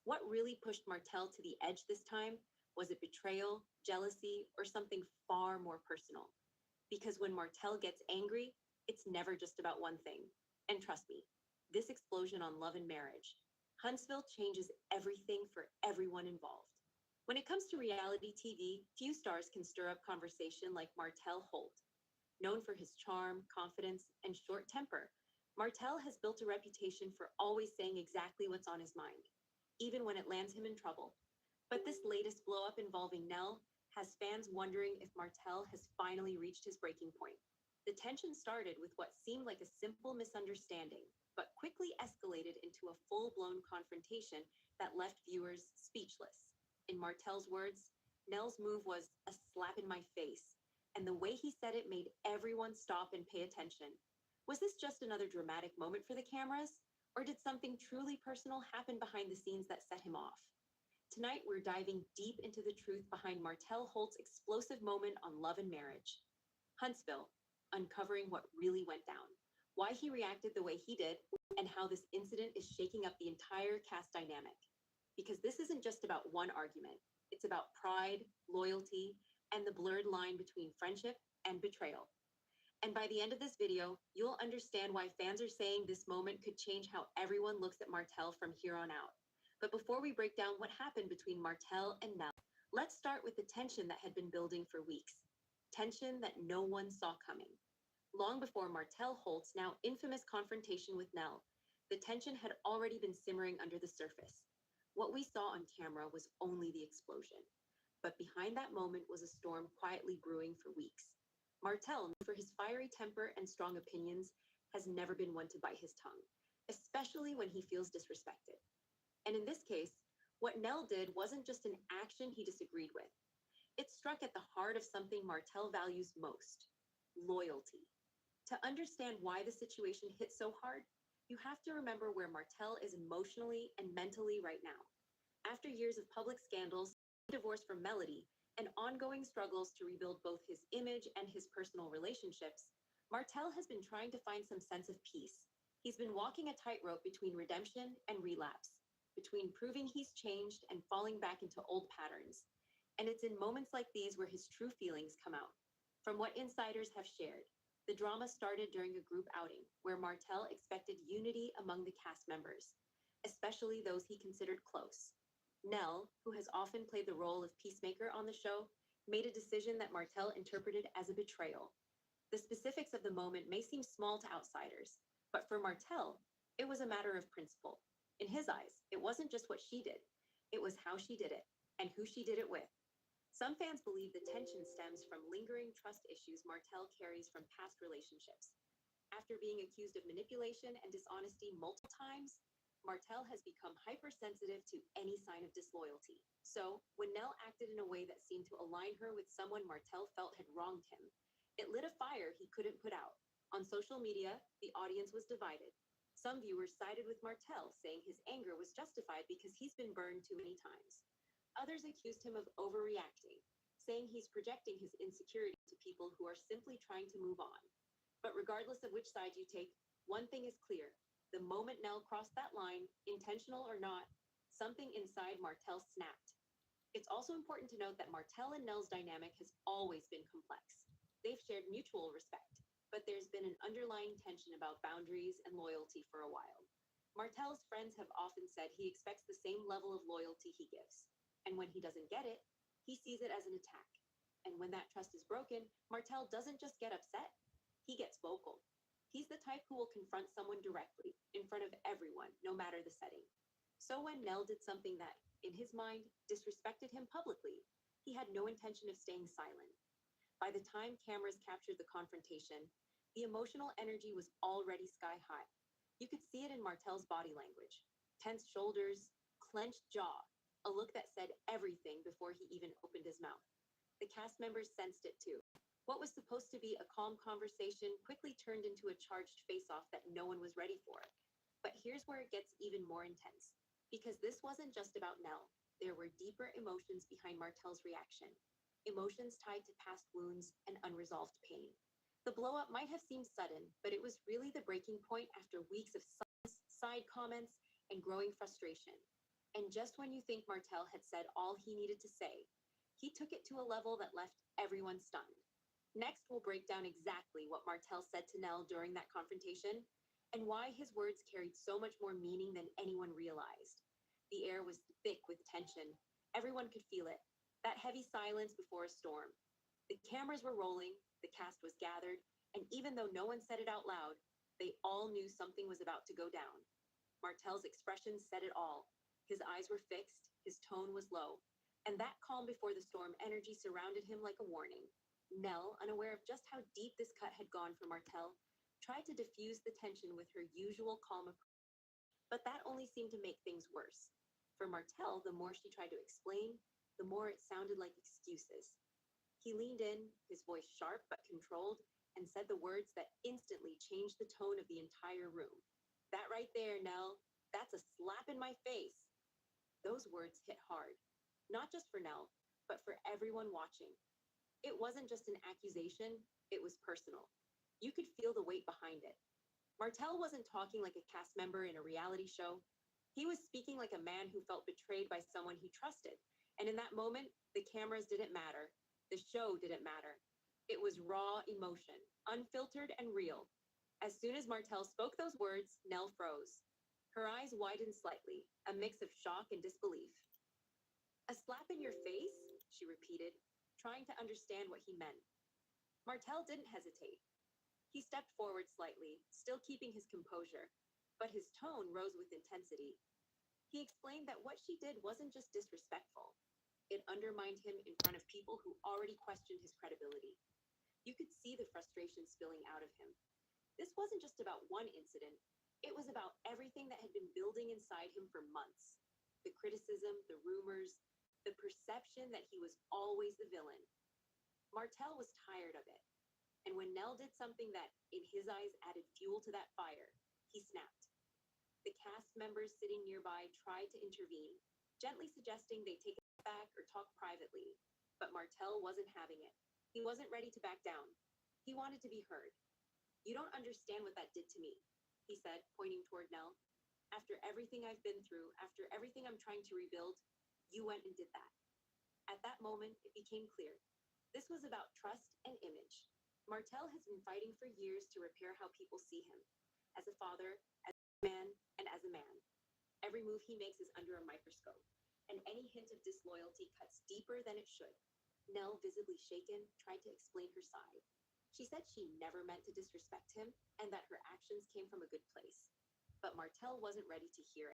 What really pushed Martel to the edge this time? Was it betrayal, jealousy, or something far more personal? Because when Martel gets angry, it's never just about one thing. And trust me, this explosion on love and marriage, Huntsville changes everything for everyone involved. When it comes to reality TV, few stars can stir up conversation like Martel Holt. Known for his charm, confidence, and short temper, Martel has built a reputation for always saying exactly what's on his mind, even when it lands him in trouble. But this latest blowup involving Nell has fans wondering if Martel has finally reached his breaking point. The tension started with what seemed like a simple misunderstanding, but quickly escalated into a full blown confrontation that left viewers speechless. In Martel's words, Nell's move was a slap in my face, and the way he said it made everyone stop and pay attention. Was this just another dramatic moment for the cameras? Or did something truly personal happen behind the scenes that set him off? Tonight, we're diving deep into the truth behind Martel Holt's explosive moment on love and marriage. Huntsville, uncovering what really went down, why he reacted the way he did, and how this incident is shaking up the entire cast dynamic. Because this isn't just about one argument, it's about pride, loyalty, and the blurred line between friendship and betrayal. And by the end of this video, you'll understand why fans are saying this moment could change how everyone looks at Martel from here on out. But before we break down what happened between Martel and Nell, let's start with the tension that had been building for weeks. Tension that no one saw coming. Long before Martel Holt's now infamous confrontation with Nell, the tension had already been simmering under the surface. What we saw on camera was only the explosion. But behind that moment was a storm quietly brewing for weeks. Martel, known for his fiery temper and strong opinions, has never been one to bite his tongue, especially when he feels disrespected. And in this case, what Nell did wasn't just an action he disagreed with. It struck at the heart of something Martel values most: loyalty. To understand why the situation hit so hard, you have to remember where Martel is emotionally and mentally right now. After years of public scandals, divorce from Melody, and ongoing struggles to rebuild both his image and his personal relationships, Martel has been trying to find some sense of peace. He's been walking a tightrope between redemption and relapse, between proving he's changed and falling back into old patterns. And it's in moments like these where his true feelings come out. From what insiders have shared, the drama started during a group outing where Martel expected unity among the cast members, especially those he considered close. Nell, who has often played the role of peacemaker on the show, made a decision that Martel interpreted as a betrayal. The specifics of the moment may seem small to outsiders, but for Martel, it was a matter of principle. In his eyes, it wasn't just what she did, it was how she did it and who she did it with. Some fans believe the tension stems from lingering trust issues Martel carries from past relationships. After being accused of manipulation and dishonesty multiple times, Martel has become hypersensitive to any sign of disloyalty. So, when Nell acted in a way that seemed to align her with someone Martel felt had wronged him, it lit a fire he couldn't put out. On social media, the audience was divided. Some viewers sided with Martel, saying his anger was justified because he's been burned too many times. Others accused him of overreacting, saying he's projecting his insecurity to people who are simply trying to move on. But regardless of which side you take, one thing is clear: the moment Nell crossed that line, intentional or not, something inside Martel snapped. It's also important to note that Martel and Nell's dynamic has always been complex. They've shared mutual respect, but there's been an underlying tension about boundaries and loyalty for a while. Martel's friends have often said he expects the same level of loyalty he gives, and when he doesn't get it, he sees it as an attack. And when that trust is broken, Martel doesn't just get upset, he gets vocal. He's the type who will confront someone directly, in front of everyone, no matter the setting. So when Nell did something that, in his mind, disrespected him publicly, he had no intention of staying silent. By the time cameras captured the confrontation, the emotional energy was already sky high. You could see it in Martel's body language: tense shoulders, clenched jaw, a look that said everything before he even opened his mouth. The cast members sensed it too. What was supposed to be a calm conversation quickly turned into a charged face-off that no one was ready for. But here's where it gets even more intense. Because this wasn't just about Nell. There were deeper emotions behind Martel's reaction. Emotions tied to past wounds and unresolved pain. The blow-up might have seemed sudden, but it was really the breaking point after weeks of silence, side comments, and growing frustration. And just when you think Martel had said all he needed to say, he took it to a level that left everyone stunned. Next, we'll break down exactly what Martel said to Nell during that confrontation and why his words carried so much more meaning than anyone realized. The air was thick with tension. Everyone could feel it. That heavy silence before a storm. The cameras were rolling, the cast was gathered, and even though no one said it out loud, they all knew something was about to go down. Martel's expression said it all. His eyes were fixed, his tone was low, and that calm before the storm energy surrounded him like a warning. Nell, unaware of just how deep this cut had gone for Martel, tried to diffuse the tension with her usual calm approach, but that only seemed to make things worse. For Martel, the more she tried to explain, the more it sounded like excuses. He leaned in, his voice sharp but controlled, and said the words that instantly changed the tone of the entire room. That right there, Nell, that's a slap in my face. Those words hit hard, not just for Nell, but for everyone watching. It wasn't just an accusation, it was personal. You could feel the weight behind it. Martel wasn't talking like a cast member in a reality show. He was speaking like a man who felt betrayed by someone he trusted. And in that moment, the cameras didn't matter. The show didn't matter. It was raw emotion, unfiltered and real. As soon as Martel spoke those words, Nell froze. Her eyes widened slightly, a mix of shock and disbelief. A slap in your face? She repeated, trying to understand what he meant. Martel didn't hesitate. He stepped forward slightly, still keeping his composure, but his tone rose with intensity. He explained that what she did wasn't just disrespectful. It undermined him in front of people who already questioned his credibility. You could see the frustration spilling out of him. This wasn't just about one incident. It was about everything that had been building inside him for months. The criticism, the rumors, the perception that he was always the villain. Martel was tired of it. And when Nell did something that, in his eyes, added fuel to that fire, he snapped. The cast members sitting nearby tried to intervene, gently suggesting they take it back or talk privately. But Martel wasn't having it. He wasn't ready to back down. He wanted to be heard. You don't understand what that did to me, he said, pointing toward Nell. After everything I've been through, after everything I'm trying to rebuild, you went and did that. At that moment, it became clear. This was about trust and image. Martel has been fighting for years to repair how people see him, as a father, as a man, and as a man. Every move he makes is under a microscope, and any hint of disloyalty cuts deeper than it should. Nell, visibly shaken, tried to explain her side. She said she never meant to disrespect him, and that her actions came from a good place. But Martel wasn't ready to hear it.